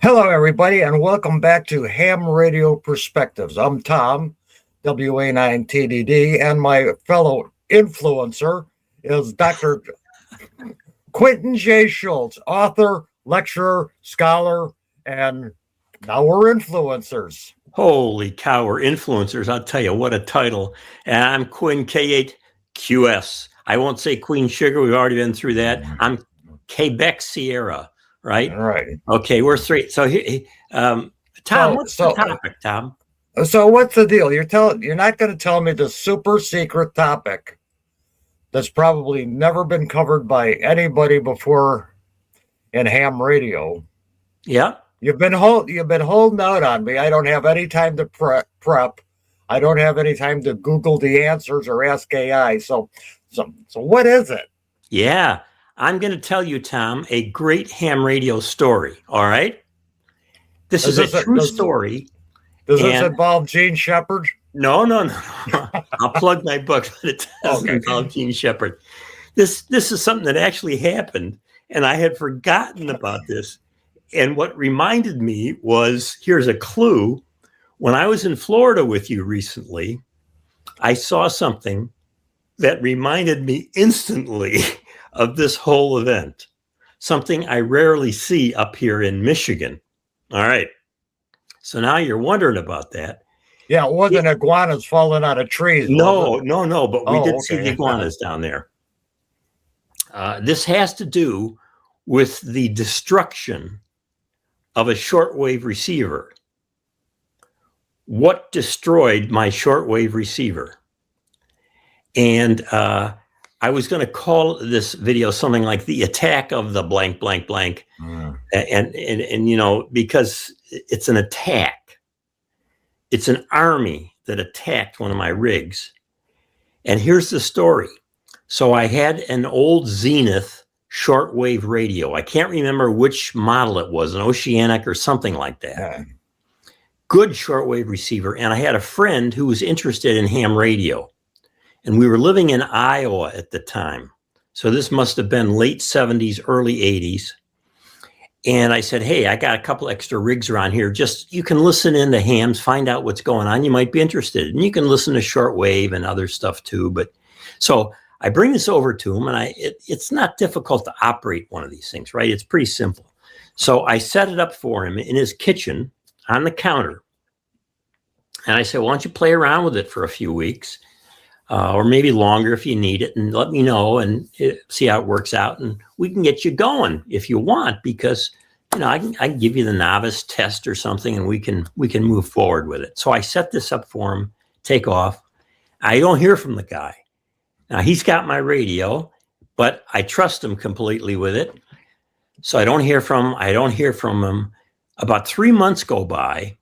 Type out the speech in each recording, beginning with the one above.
Hello, everybody, and welcome back to Ham Radio Perspectives. I'm Tom, WA9TDD, and my fellow influencer is Dr. Quentin J. Schultz, author, lecturer, scholar, and now we're influencers. Holy cow, we're influencers. I'll tell you, what a title. And I'm Quin K8QS. I won't say Queen Sugar. We've already been through that. I'm Quebec Sierra, right? All right. Okay, we're three. So, Tom, what's the topic, Tom? So what's the deal? You're not going to tell me the super secret topic that's probably never been covered by anybody before in ham radio. Yeah. You've been holding out on me. I don't have any time to prep. I don't have any time to Google the answers or ask AI. So what is it? Yeah, I'm going to tell you, Tom, a great ham radio story. All right. This is a true story. Does this involve Gene Shepard? No. I'll plug my book, but it doesn't involve Gene Shepard. This is something that actually happened, and I had forgotten about this. And what reminded me was, here's a clue. When I was in Florida with you recently, I saw something that reminded me instantly of this whole event, something I rarely see up here in Michigan. All right. So now you're wondering about that. Yeah, it wasn't iguanas falling out of trees. No, but we did see the iguanas down there. This has to do with the destruction of a shortwave receiver. What destroyed my shortwave receiver? And I was going to call this video something like the attack of the blank, blank, blank. And you know, because it's an attack. It's an army that attacked one of my rigs. And here's the story. So I had an old Zenith shortwave radio. I can't remember which model it was, an Oceanic or something like that. Yeah. Good shortwave receiver. And I had a friend who was interested in ham radio. And we were living in Iowa at the time. So this must have been late 70s, early 80s. And I said, hey, I got a couple extra rigs around here. Just, you can listen in to hams, find out what's going on. You might be interested. And you can listen to shortwave and other stuff too. But so I bring this over to him, and it's not difficult to operate one of these things, right? It's pretty simple. So I set it up for him in his kitchen on the counter. And I said, well, why don't you play around with it for a few weeks? Or maybe longer if you need it, and let me know and see how it works out. And we can get you going if you want, because, you know, I can give you the novice test or something, and we can move forward with it. So I set this up for him, take off. I don't hear from the guy. Now he's got my radio, but I trust him completely with it. So I don't hear from him. About 3 months go by,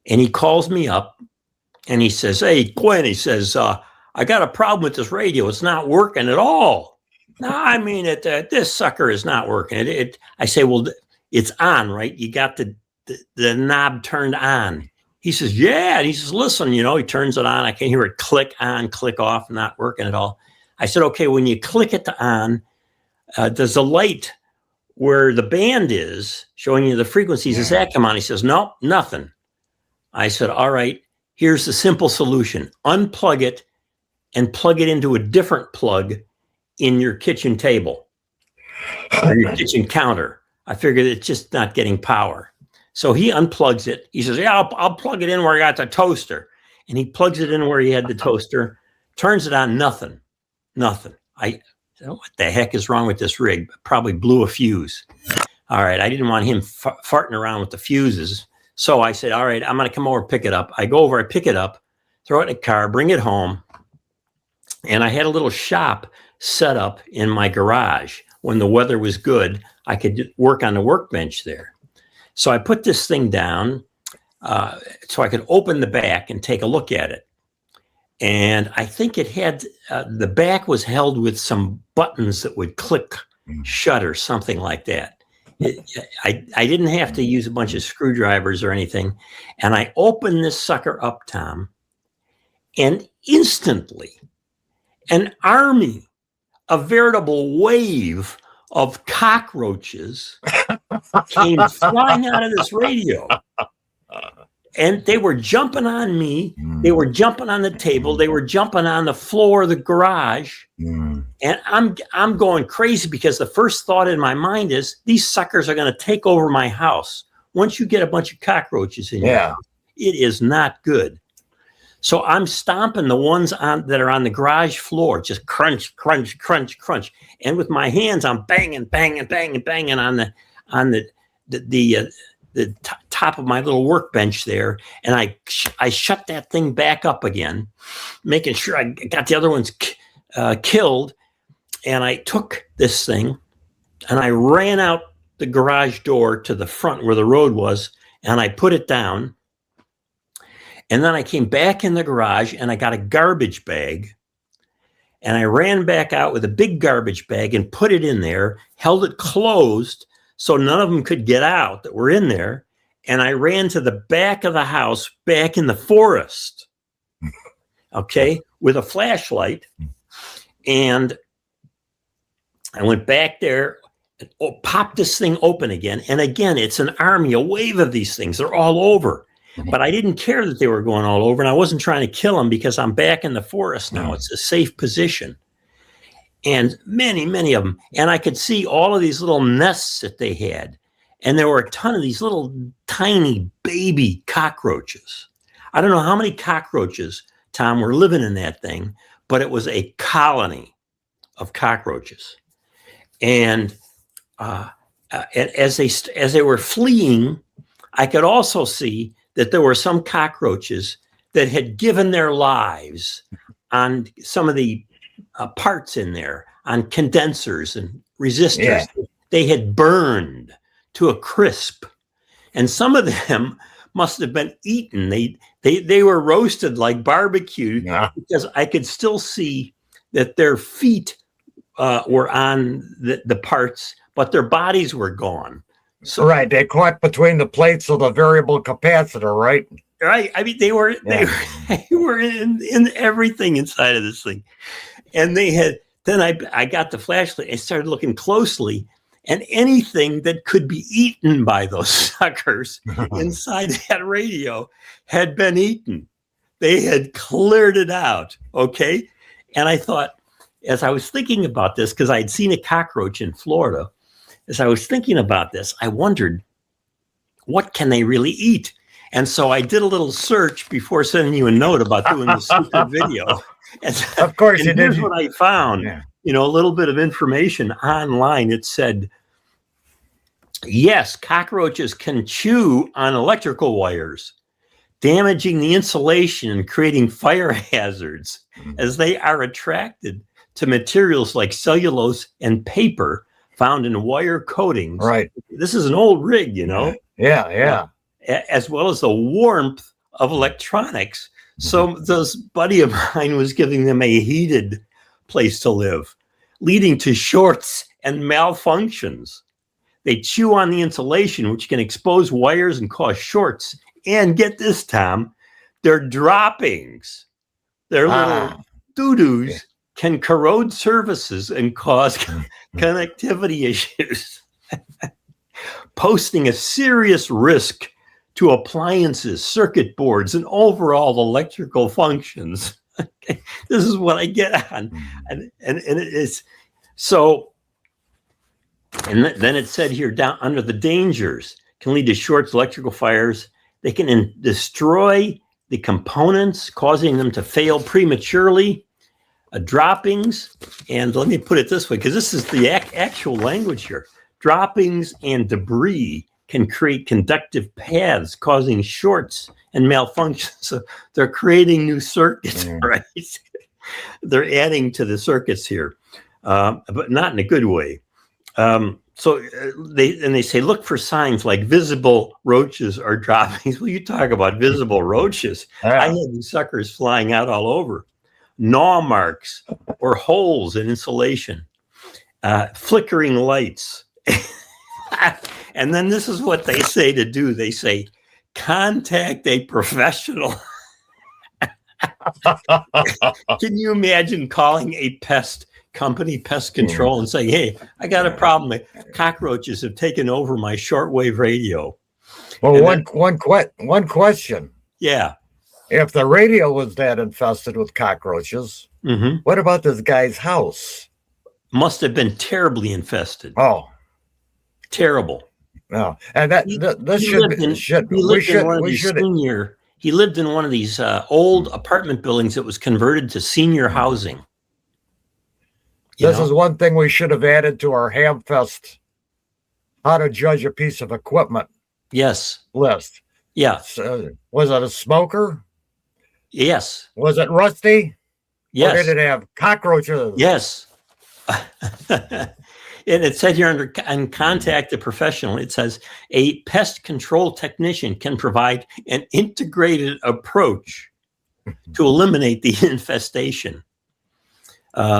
and he calls me up. And he says, hey, Quinn, he says, I got a problem with this radio. It's not working at all. No, I mean, this sucker is not working. I say, well, it's on, right? You got the knob turned on. He says, yeah. And he says, listen, you know, he turns it on. I can hear it click on, click off, not working at all. I said, okay, when you click it to on, does the light where the band is showing you the frequencies, does that come on? He says, no, nothing. I said, all right. Here's the simple solution. Unplug it and plug it into a different plug in your kitchen table or your kitchen counter. I figured it's just not getting power. So he unplugs it. He says, yeah, I'll plug it in where I got the toaster. And he plugs it in where he had the toaster, turns it on, nothing. I said, what the heck is wrong with this rig? Probably blew a fuse. All right, I didn't want him farting around with the fuses. So I said, all right, I'm going to come over, pick it up. I go over, I pick it up, throw it in a car, bring it home. And I had a little shop set up in my garage. When the weather was good, I could work on the workbench there. So I put this thing down so I could open the back and take a look at it. And I think it had, the back was held with some buttons that would click shut or something like that. I didn't have to use a bunch of screwdrivers or anything. And I opened this sucker up, Tom, and instantly an army, a veritable wave of cockroaches came flying out of this radio. And they were jumping on me. They were jumping on the table. They were jumping on the floor of the garage. And I'm going crazy because the first thought in my mind is these suckers are going to take over my house. Once you get a bunch of cockroaches in your house, it is not good. So I'm stomping the ones that are on the garage floor, just crunch, crunch, crunch, crunch. And with my hands, I'm banging, banging, banging, banging on the top of my little workbench there, and I shut that thing back up again, making sure I got the other ones killed. And I took this thing and I ran out the garage door to the front where the road was, and I put it down. And then I came back in the garage and I got a garbage bag, and I ran back out with a big garbage bag and put it in there, held it closed so none of them could get out that were in there. And I ran to the back of the house, back in the forest, okay, with a flashlight. And I went back there, and popped this thing open again. And again, it's an army, a wave of these things. They're all over. But I didn't care that they were going all over. And I wasn't trying to kill them because I'm back in the forest now. It's a safe position. And many, many of them. And I could see all of these little nests that they had. And there were a ton of these little tiny baby cockroaches. I don't know how many cockroaches, Tom, were living in that thing, but it was a colony of cockroaches. And as they were fleeing, I could also see that there were some cockroaches that had given their lives on some of the parts in there, on condensers and resistors. Yeah. They had burned to a crisp, and some of them must have been eaten. They were roasted like barbecue, because I could still see that their feet were on the parts, but their bodies were gone. So, right, they caught between the plates of the variable capacitor, right? Right. I mean, they were in everything inside of this thing, and they had. Then I got the flashlight. I started looking closely, and anything that could be eaten by those suckers inside that radio had been eaten. They had cleared it out. Okay, and I thought, as I was thinking about this, because I had seen a cockroach in Florida. As I was thinking about this, I wondered, what can they really eat? And so I did a little search before sending you a note about doing this stupid video. And, of course you did. Here's what I found. Yeah. A little bit of information online. It said, yes, cockroaches can chew on electrical wires, damaging the insulation and creating fire hazards, as they are attracted to materials like cellulose and paper found in wire coatings. Right. This is an old rig, Yeah. As well as the warmth of electronics. So this buddy of mine was giving them a heated place to live, leading to shorts and malfunctions. They chew on the insulation, which can expose wires and cause shorts. And get this, Tom, their droppings, their little doo-doos, can corrode surfaces and cause connectivity issues, posing a serious risk to appliances, circuit boards, and overall electrical functions. This is what I get on. And it is so. And then it said here, down under the dangers, can lead to shorts, electrical fires. They can destroy the components, causing them to fail prematurely. Droppings, and let me put it this way, because this is the actual language here. Droppings and debris can create conductive paths, causing shorts and malfunctions. So they're creating new circuits, right? They're adding to the circuits here, but not in a good way. So they say, look for signs like visible roaches or droppings. Well, you talk about visible roaches. I had these suckers flying out all over. Gnaw marks or holes in insulation, flickering lights. And then this is what they say to do. They say, contact a professional. Can you imagine calling a pest company, Pest Control, and say, hey, I got a problem. Cockroaches have taken over my shortwave radio. Well, one question. Yeah. If the radio was that infested with cockroaches, what about this guy's house? Must have been terribly infested. Oh. Terrible. No. And he lived in one of these old apartment buildings that was converted to senior housing. This is one thing we should have added to our Hamfest how to judge a piece of equipment list. Yes. Was it a smoker? Yes. Was it rusty? Yes. Or did it have cockroaches? Yes. And it said here and contact a professional. It says a pest control technician can provide an integrated approach to eliminate the infestation.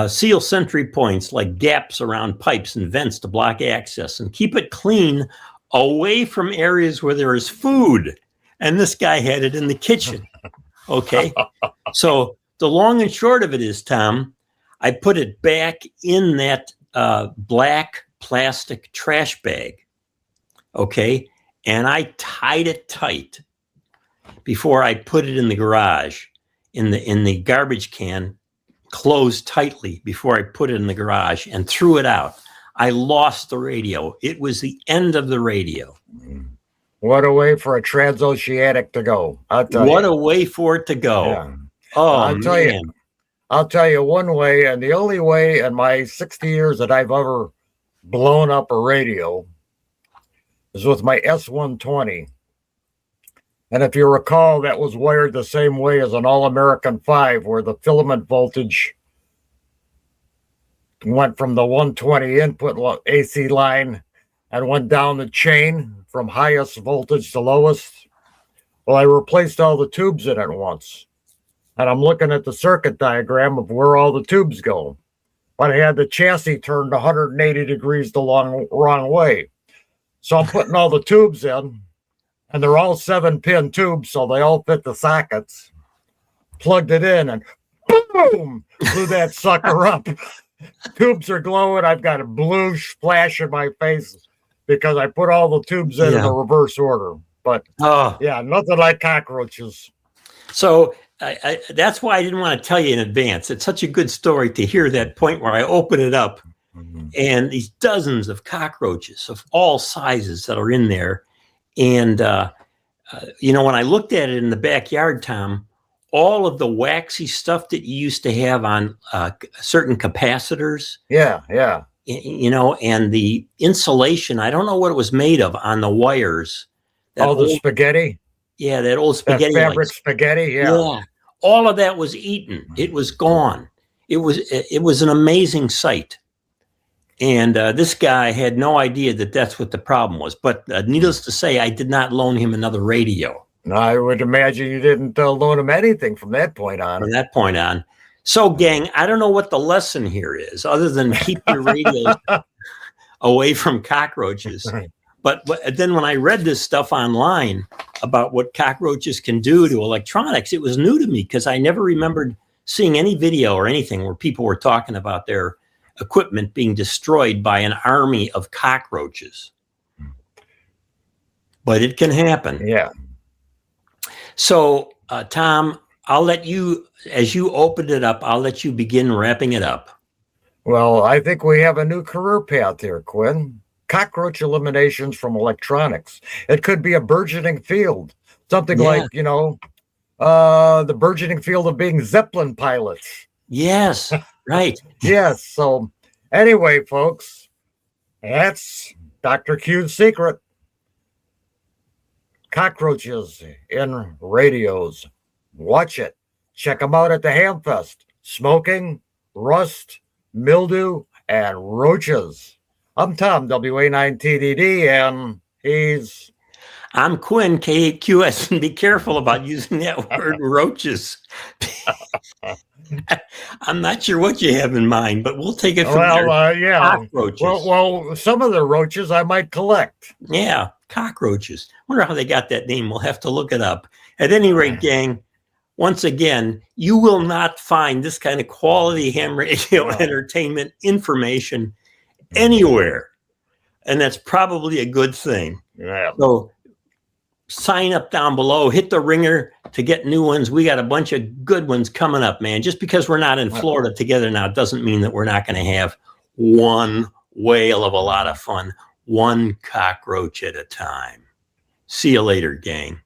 Seal sentry points like gaps around pipes and vents to block access, and keep it clean away from areas where there is food. And this guy had it in the kitchen. Okay. So the long and short of it is, Tom, I put it back in that black plastic trash bag. Okay. And I tied it tight before I put it in the garage, in the garbage can, closed tightly before I put it in the garage and threw it out. I lost the radio. It was the end of the radio. What a way for a transoceanic to go. What a way for it to go. Yeah. Oh, I'll tell you one way, and the only way in my 60 years that I've ever blown up a radio is with my S120. And if you recall, that was wired the same way as an All-American 5, where the filament voltage went from the 120 input AC line and went down the chain from highest voltage to lowest. Well, I replaced all the tubes in it once. And I'm looking at the circuit diagram of where all the tubes go. But I had the chassis turned 180 degrees the wrong way. So I'm putting all the tubes in, and they're all 7-pin tubes, so they all fit the sockets. Plugged it in, and boom, blew that sucker up. Tubes are glowing. I've got a blue splash in my face because I put all the tubes in a reverse order. But yeah, nothing like cockroaches. So that's why I didn't want to tell you in advance. It's such a good story to hear that point where I open it up and these dozens of cockroaches of all sizes that are in there. And, when I looked at it in the backyard, Tom, all of the waxy stuff that you used to have on certain capacitors. Yeah. And the insulation, I don't know what it was made of on the wires. All the spaghetti? Yeah, that old spaghetti. That fabric spaghetti, yeah. All of that was eaten. It was gone. It was an amazing sight. And this guy had no idea that that's what the problem was. But needless to say, I did not loan him another radio. No, I would imagine you didn't loan him anything from that point on. From that point on. So, gang, I don't know what the lesson here is, other than keep your radios away from cockroaches. But then when I read this stuff online about what cockroaches can do to electronics, it was new to me because I never remembered seeing any video or anything where people were talking about their equipment being destroyed by an army of cockroaches. But it can happen. Yeah. So, Tom, I'll let you, as you opened it up, I'll let you begin wrapping it up. Well, I think we have a new career path here, Quin. Cockroach eliminations from electronics. It could be a burgeoning field. Something like, the burgeoning field of being Zeppelin pilots. Yes, right. Yes. So anyway, folks, that's Dr. Q's secret. Cockroaches in radios. Watch it. Check them out at the Hamfest. Smoking, rust, mildew, and roaches. I'm Tom, WA9TDD, and I'm Quin, K8QS, and be careful about using that word roaches. I'm not sure what you have in mind, but we'll take it from there. Yeah. Cockroaches. Well, some of the roaches I might collect. Yeah, cockroaches. Wonder how they got that name. We'll have to look it up. At any rate, gang, once again, you will not find this kind of quality ham radio Wow. entertainment information anywhere. And that's probably a good thing. Yeah. So sign up down below, hit the ringer to get new ones. We got a bunch of good ones coming up, man. Just because we're not in Florida together now doesn't mean that we're not going to have one whale of a lot of fun, one cockroach at a time. See you later, gang.